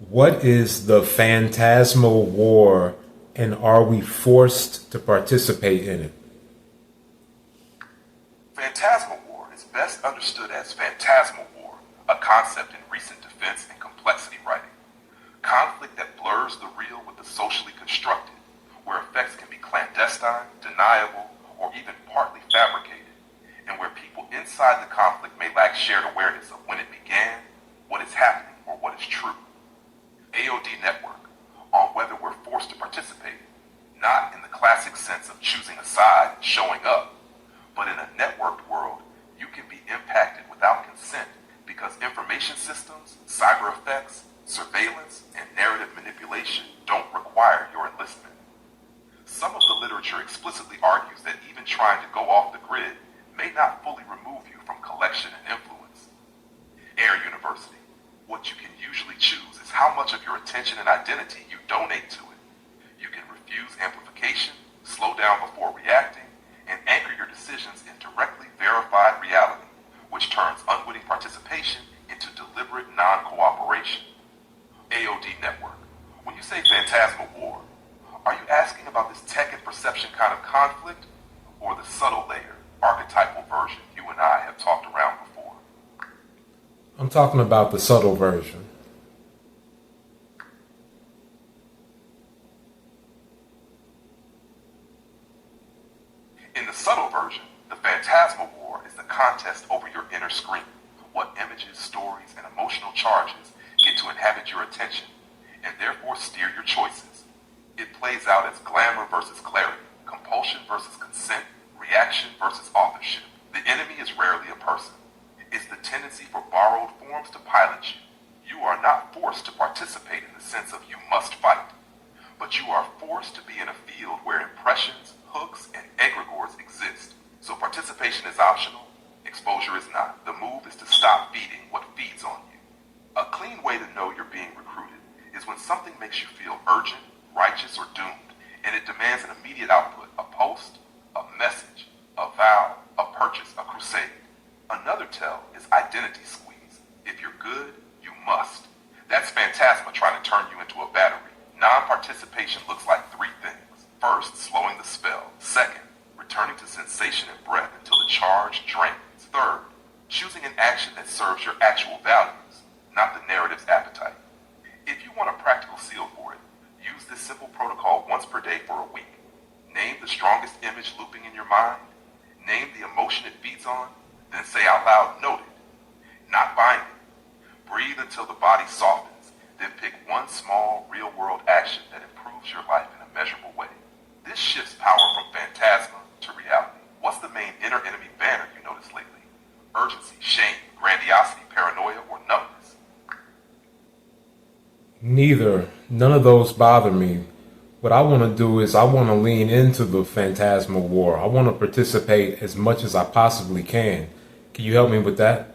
What is the Phantasmal War, and are we forced to participate in it? Phantasmal war is best understood as phantasmal war, a concept in recent defense and complexity writing. Conflict that blurs the real with the socially constructed, where effects can be clandestine, deniable, or even partly fabricated, and where people inside the conflict may lack shared awareness of when it began, what is happening, or what is true. AOD Network, on whether we're forced to participate, not in the classic sense of choosing a side and showing up, but in a networked world, you can be impacted without consent because information systems, cyber effects, surveillance, and narrative manipulation don't require your enlistment. Some of the literature explicitly argues that even trying to go off the grid may not fully remove you from collection and influence. Air University, what you can usually choose is how much of your attention and identity you donate to it. You can refuse amplification, slow down before reacting, and anchor your decisions in directly verified reality, which turns unwitting participation into deliberate non-cooperation. AOD Network. When you say phantasmal war, are you asking about this tech and perception kind of conflict, or the subtle layer, archetypal version you and I have talked around before? I'm talking about the subtle version. In the subtle version, the phantasmal war is the contest over your inner screen, what images, stories, and emotional charges get to inhabit your attention, and therefore steer your choices. It plays out as glamour versus clarity, compulsion versus consent, reaction versus authorship. The enemy is rarely a person. It's the tendency for borrowed forms to pilot you. You are not forced to participate in the sense of you must fight, but you are forced to be in a field where impressions, hooks, and egregores exist. So participation is optional, exposure is not. The move is to stop feeding what feeds on you. A clean way to know you're being recruited is when something makes you feel urgent, righteous, or doomed, and it demands an immediate output, a post, a message, a vow, a purchase, a crusade. Another tell is identity squeeze. If you're good, you must. That's Phantasma trying to turn you into a battery. Non-participation looks like three things. First, slowing the spell. Second, returning to sensation and breath until the charge drains. Third, choosing an action that serves your actual values, not the narrative's appetite. If you want a practical seal for it, use this simple protocol once per day for a week. Name the strongest image looping in your mind, name the emotion it feeds on, then say out loud, noted, not binding. Breathe until the body softens, then pick one small, real-world action that improves your life in a measurable way. This shifts power from phantasma to reality. What's the main inner enemy banner you noticed lately? Urgency, shame, grandiosity, paranoia, or numbness? Neither. None of those bother me. What I want to do is I want to lean into the Phantasmal War. I want to participate as much as I possibly can. Can you help me with that?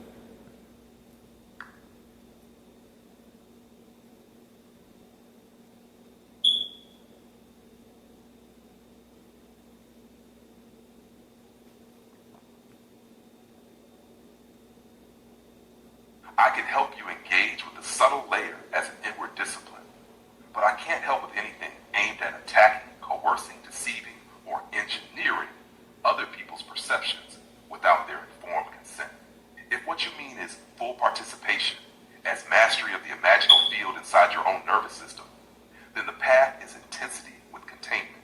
I can help you engage with the subtle layer as an inward discipline, but I can't help with anything aimed at attacking, coercing, deceiving, or engineering other people's perceptions without their informed consent. If what you mean is full participation as mastery of the imaginal field inside your own nervous system, then the path is intensity with containment.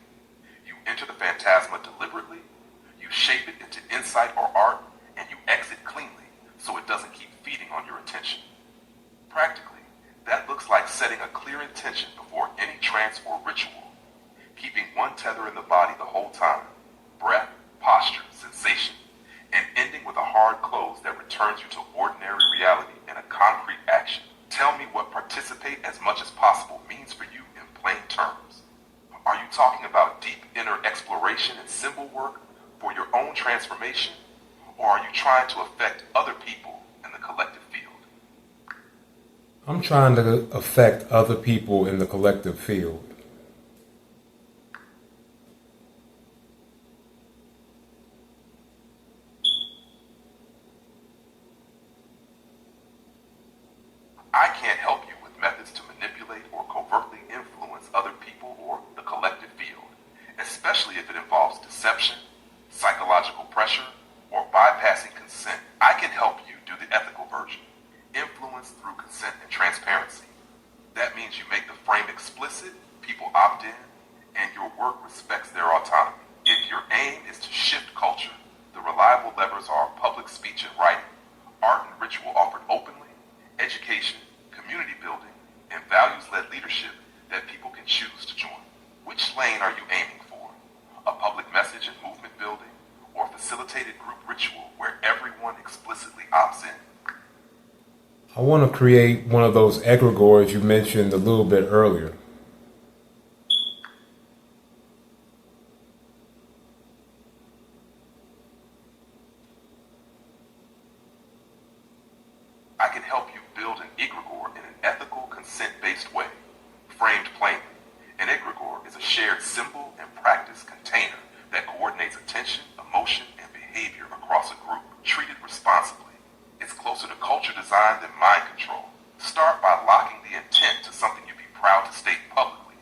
You enter the phantasma deliberately, you shape it into insight or art, and you exit cleanly so it doesn't keep feeding on your attention. Practically, that looks like setting a clear intention before any trance or ritual, keeping one tether in the body the whole time, breath, posture, sensation, and ending with a hard close that returns you to ordinary reality and a concrete action. Tell me what participate as much as possible means for you in plain terms. Are you talking about deep inner exploration and symbol work for your own transformation? Or are you trying to affect other people in the collective field? I'm trying to affect other people in the collective field. I can't help you with methods to manipulate consent and transparency. That means you make the frame explicit, people opt in, and your work respects their autonomy. If your aim is to shift culture, the reliable levers are public speech and writing, art and ritual offered openly, education, community building, and values-led leadership that people can choose to join. Which lane are you aiming for? A public message and movement building, or facilitated group ritual where everyone explicitly opts in? I want to create one of those egregores you mentioned a little bit earlier. I can help you build an egregore in an ethical, consent-based way, framed plainly. An egregore is a shared symbol and practice container that coordinates attention, emotion, and behavior across a group. Treated responsibly. It's closer to culture design than mind control. Start by locking the intent to something you'd be proud to state publicly,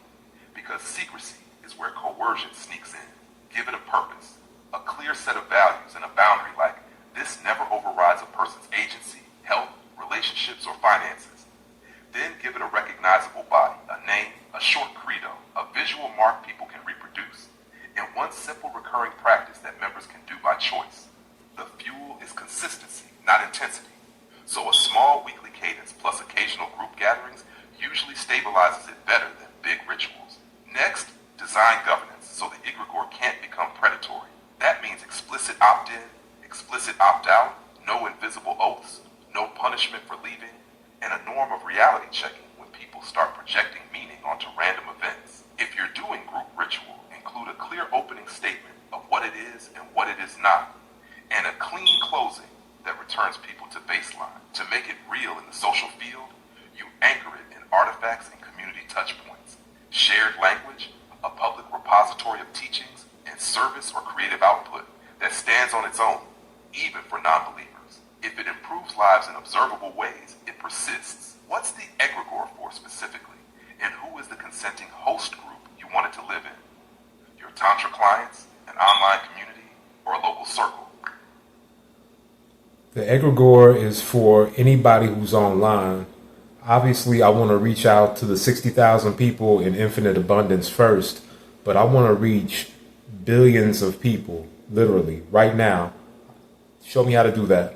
because secrecy is where coercion sneaks in. Give it a purpose, a clear set of values, and a boundary like, this never overrides a person's agency, health, relationships, or finances. Then give it a recognizable body, a name, a short credo, a visual mark people can reproduce, and one simple recurring practice that members can do by choice. The fuel is consistency, not intensity. So a small weekly cadence plus occasional group gatherings usually stabilizes it better than big rituals. Next, design governance so the egregore can't become predatory. That means explicit opt-in, explicit opt-out, no invisible oaths, no punishment for leaving, and a norm of reality checking when people start projecting meaning onto random events. If you're doing group ritual, include a clear opening statement of what it is and what it is not, and a clean closing that returns people to baseline. To make it real in the social field, you anchor it in artifacts and community touchpoints, shared language, a public repository of teachings, and service or creative output that stands on its own, even for non-believers. If it improves lives in observable ways, it persists. What's the egregore for specifically? And who is the consenting host group you want it to live in? Your Tantra clients, an online community, or a local circle? The egregore is for anybody who's online. Obviously, I want to reach out to the 60,000 people in infinite abundance first, but I want to reach billions of people, literally, right now. Show me how to do that.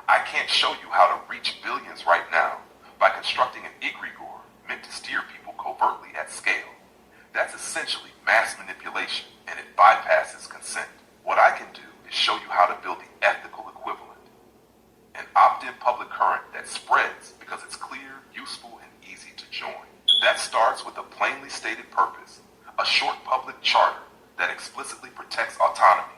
I can't show you how to reach billions right now by constructing an egregore meant to steer people covertly at scale. That's essentially mass manipulation, and it bypasses consent. What I can do is show you how to build the ethical equivalent. An opt-in public current that spreads because it's clear, useful, and easy to join. That starts with a plainly stated purpose, a short public charter that explicitly protects autonomy,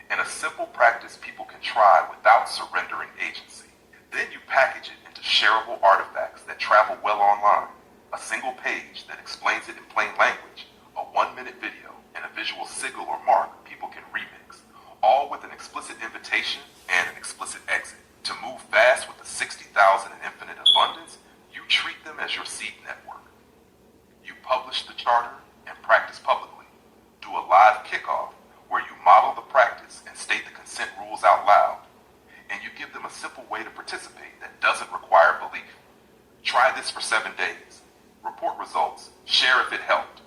and a simple practice people can try without surrendering agency. Then you package it into shareable artifacts that travel well online, a single page that explains it in plain language, a 1-minute video, and a visual signal or mark people can remix, all with an explicit invitation and an explicit exit. To move fast with the 60,000 in infinite abundance, you treat them as your seed network. You publish the charter and practice publicly. Do a live kickoff where you model the practice and state the consent rules out loud, and you give them a simple way to participate that doesn't require belief. Try this for 7 days. Report results. Share if it helped.